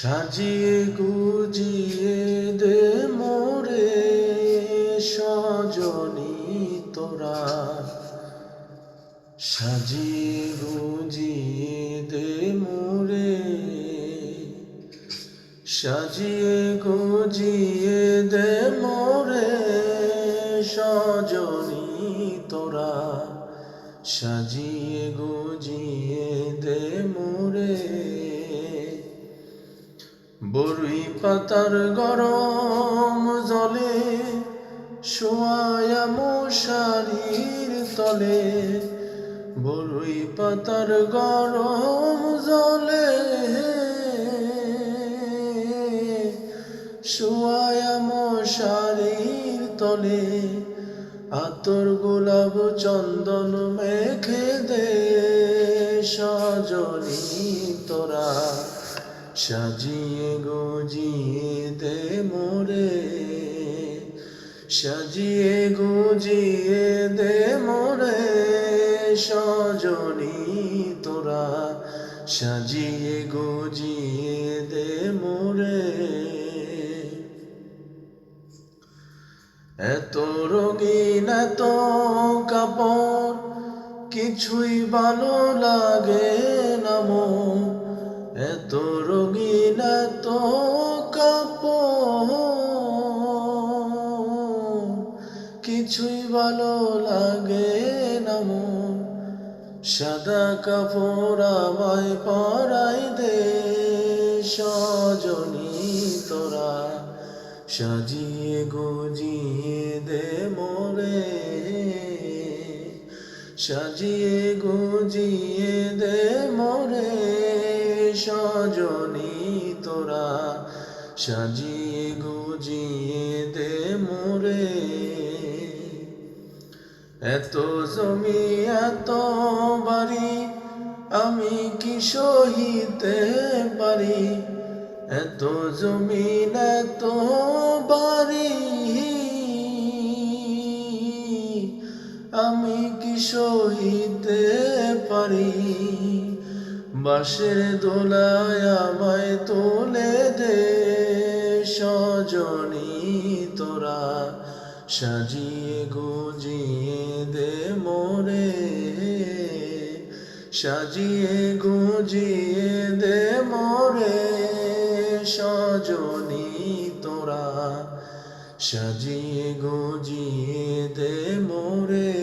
সাজিয়ে গুজিয়ে দে মোরে সজনী তোরা, সাজিয়ে গুজিয়ে দে মোরে, সাজিয়ে গুজিয়ে দে মোরে সজনী তোরা, সাজিয়ে গুজিয়ে দে মোরে। বরুই পাতার গরম জলে শোয়ায়া মশারির তলে, বরুই পাতার গরম জলে শোয়ায়া মশারির তলে, আতর গোলাপ চন্দন মেখে দে সজনী তোরা, সাজিয়ে গুজিয়ে দে মোরে, সাজিয়ে গুজিয়ে দে মোরে সজনী তোরা, সাজিয়ে গুজিয়ে দে মোরে। এত রঙিন এত কাপড় কিছুই ভালো লাগে না মন, এত রঙিন এত কাপড় কিছুই ভালো লাগে না মন। সাদা কাপড় আমায় পরাই দে সজনী তোরা, সাজিয়ে গুজিয়ে দে মোরে, সাজিয়ে গুজিয়ে দে মোরে সজনী তোরা, সাজিয়ে গুজিয়ে দে মোরে। এত জমি এত বাড়ি আমি কি সহিতে পারি, এত জমিন এত বাড়ি আমি কি সহিতে পারি। বাঁশের দোলায় আমায় তোলে দে সজনী তোরা, সাজিয়ে গুজিয়ে দে মোরে, সাজিয়ে গুজিয়ে দে মোরে সজনী তোরা, সাজিয়ে গুজিয়ে দে মোরে।